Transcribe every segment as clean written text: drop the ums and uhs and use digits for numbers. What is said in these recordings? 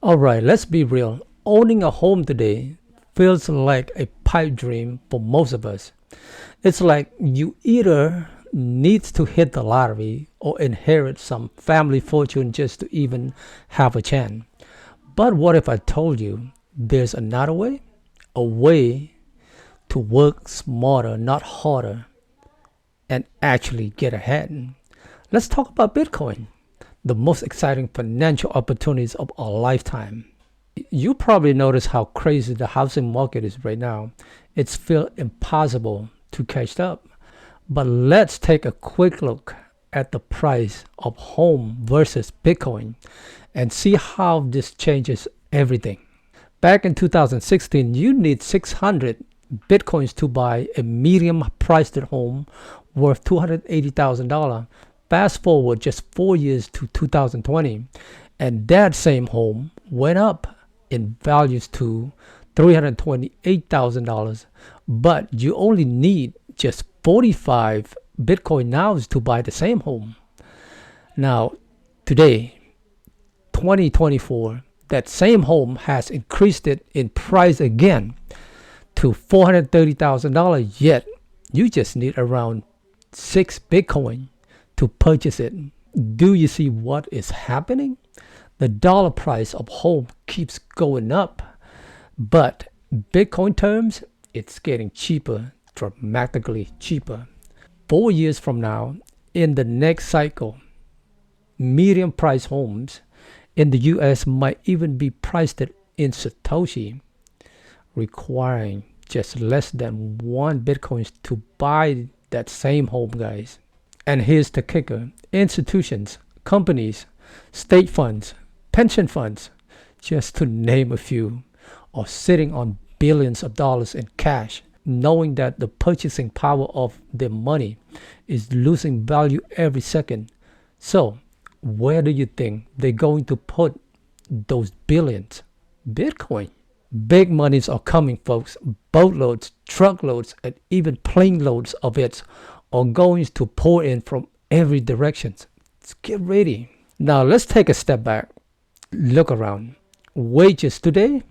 Alright, let's be real. Owning a home today feels like a pipe dream for most of us. It's like you either need to hit the lottery or inherit some family fortune just to even have a chance. But what if I told you there's another way? A way to work smarter, not harder, and actually get ahead. Let's talk about Bitcoin, the most exciting financial opportunities of our lifetime. You probably notice how crazy the housing market is right now. It's feel impossible to catch up. But let's take a quick look at the price of home versus Bitcoin and see how this changes everything. Back in 2016, you need 600 Bitcoins to buy a medium priced home worth $280,000. Fast forward just 4 years to 2020, and that same home went up in values to $328,000. But you only need just 45 Bitcoin now to buy the same home. Now, today, 2024, that same home has increased it in price again to $430,000, yet you just need around 6 Bitcoin to purchase it. Do you see what is happening? The dollar price of home keeps going up, but Bitcoin terms, it's getting cheaper, dramatically cheaper. 4 years from now, in the next cycle, medium price homes in the US might even be priced in Satoshi, requiring just less than 1 Bitcoin to buy that same home, guys. And here's the kicker. Institutions, companies, state funds, pension funds, just to name a few, are sitting on billions of dollars in cash, knowing that the purchasing power of their money is losing value every second. So, where do you think they're going to put those billions? Bitcoin. Big monies are coming, folks. Boatloads, truckloads, and even plane loads of it are going to pour in from every direction. Let's get ready. Now let's take a step back. Look around. Wages today,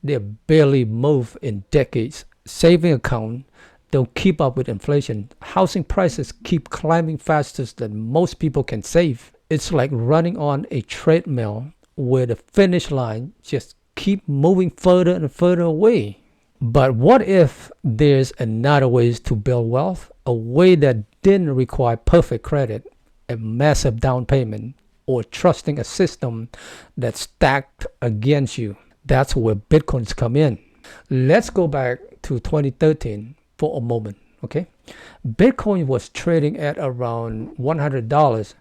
they barely move in decades. Saving account don't keep up with inflation. Housing prices keep climbing faster than most people can save. It's like running on a treadmill where the finish line just keep moving further and further away. But what if there's another way to build wealth? A way that didn't require perfect credit, a massive down payment, or trusting a system that's stacked against you. That's where Bitcoins come in. Let's go back to 2013 for a moment, okay? Bitcoin was trading at around $100.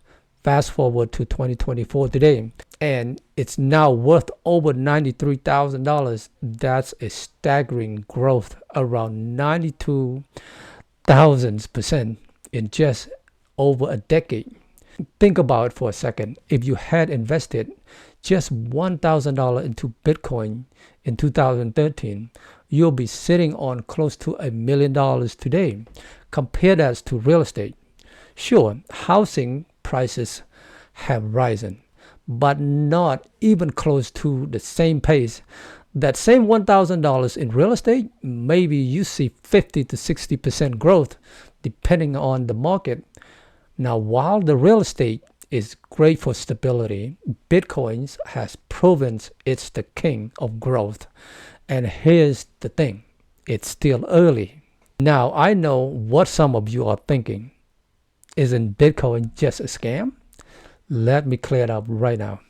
Fast forward to 2024 today, and it's now worth over $93,000. That's a staggering growth, around 92,000% in just over a decade. Think about it for a second. If you had invested just $1,000 into Bitcoin in 2013, you'll be sitting on close to $1 million today. Compare that to real estate. Sure, housing prices have risen, but not even close to the same pace. That same $1,000 in real estate, maybe you see 50 to 60% growth depending on the market. Now, while the real estate is great for stability, Bitcoin has proven it's the king of growth. And here's the thing, it's still early. Now, I know what some of you are thinking. Isn't Bitcoin just a scam? Let me clear it up right now.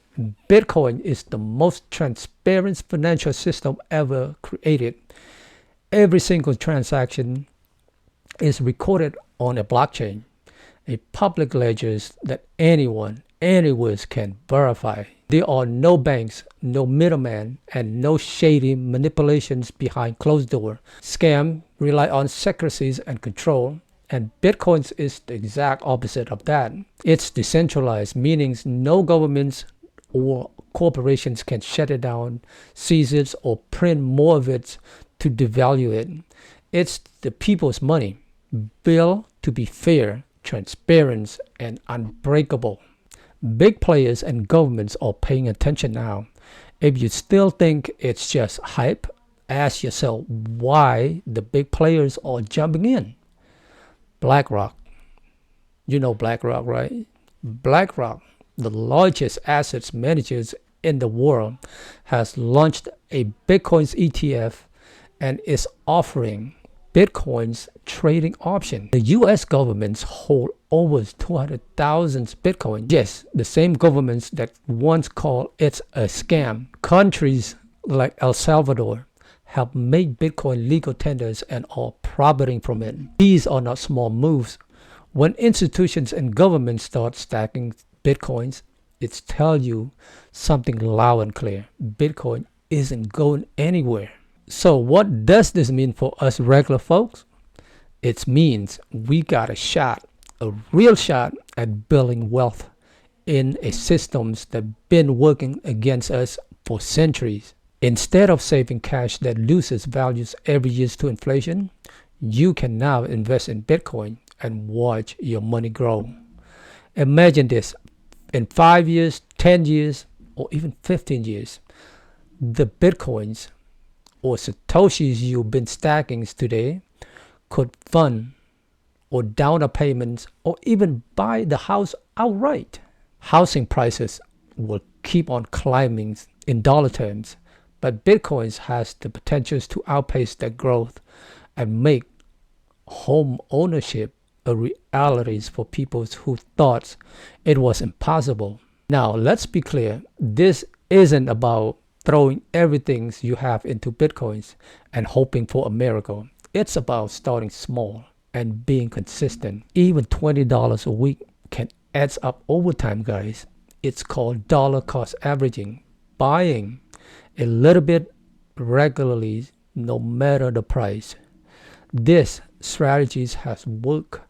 Bitcoin is the most transparent financial system ever created. Every single transaction is recorded on a blockchain, a public ledger that anyone, anywhere can verify. There are no banks, no middleman, and no shady manipulations behind closed doors. Scams rely on secrecy and control. And Bitcoin is the exact opposite of that. It's decentralized, meaning no governments or corporations can shut it down, seize it, or print more of it to devalue it. It's the people's money, built to be fair, transparent, and unbreakable. Big players and governments are paying attention now. If you still think it's just hype, ask yourself why the big players are jumping in. BlackRock, you know BlackRock, right? BlackRock, the largest assets managers in the world, has launched a Bitcoin's ETF and is offering Bitcoin's trading option. The US governments hold over 200,000 Bitcoin. Yes, the same governments that once called it a scam. Countries like El Salvador have made Bitcoin legal tenders and are profiting from it. These are not small moves. When institutions and governments start stacking Bitcoins, it tells you something loud and clear. Bitcoin isn't going anywhere. So what does this mean for us regular folks? It means we got a shot, a real shot at building wealth in a systems that been working against us for centuries. Instead of saving cash that loses values every year to inflation, you can now invest in Bitcoin and watch your money grow. Imagine this, in 5 years, 10 years, or even 15 years, the Bitcoins or Satoshis you've been stacking today could fund or down a payment or even buy the house outright. Housing prices will keep on climbing in dollar terms, but Bitcoins has the potential to outpace that growth and make home ownership a reality for people who thought it was impossible. Now, let's be clear. This isn't about throwing everything you have into Bitcoins and hoping for a miracle. It's about starting small and being consistent. Even $20 a week can add up over time, guys. It's called dollar cost averaging. Buying a little bit regularly, no matter the price. This strategy has worked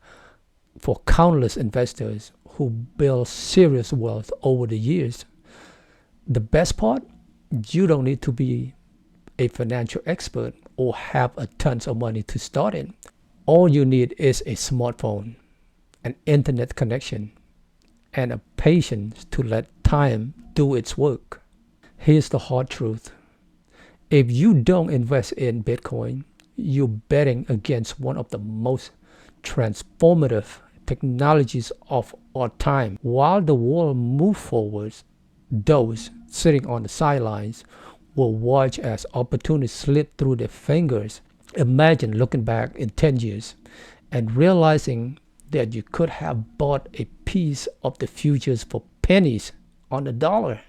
for countless investors who build serious wealth over the years. The best part? You don't need to be a financial expert or have a tons of money to start it. All you need is a smartphone, an internet connection, and a patience to let time do its work. Here's the hard truth. If you don't invest in Bitcoin, you're betting against one of the most transformative technologies of our time. While the world moves forwards, those sitting on the sidelines will watch as opportunities slip through their fingers. Imagine looking back in 10 years and realizing that you could have bought a piece of the futures for pennies on the dollar.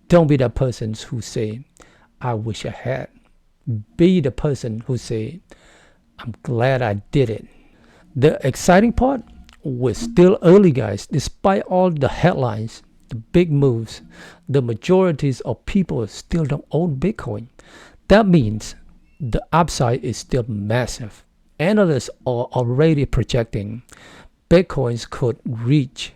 Don't be that person who say, I wish I had. Be the person who say, I'm glad I did it. The exciting part, we're still early, guys. Despite all the headlines, the big moves, the majorities of people still don't own Bitcoin. That means the upside is still massive. Analysts are already projecting Bitcoins could reach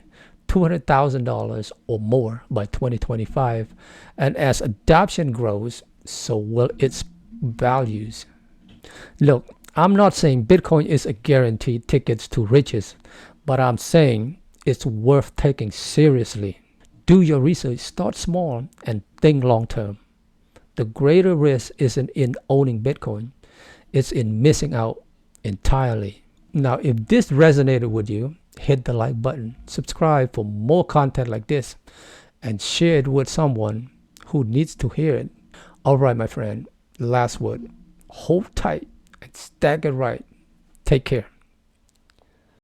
$200,000 or more by 2025, and as adoption grows, so will its values. Look, I'm not saying Bitcoin is a guaranteed ticket to riches, but I'm saying it's worth taking seriously. Do your research, start small, and think long term. The greater risk isn't in owning Bitcoin, it's in missing out entirely. Now, if this resonated with you, hit the like button, subscribe for more content like this, and share it with someone who needs to hear it. All right, my friend, last word. Hold tight and stack it right. Take care.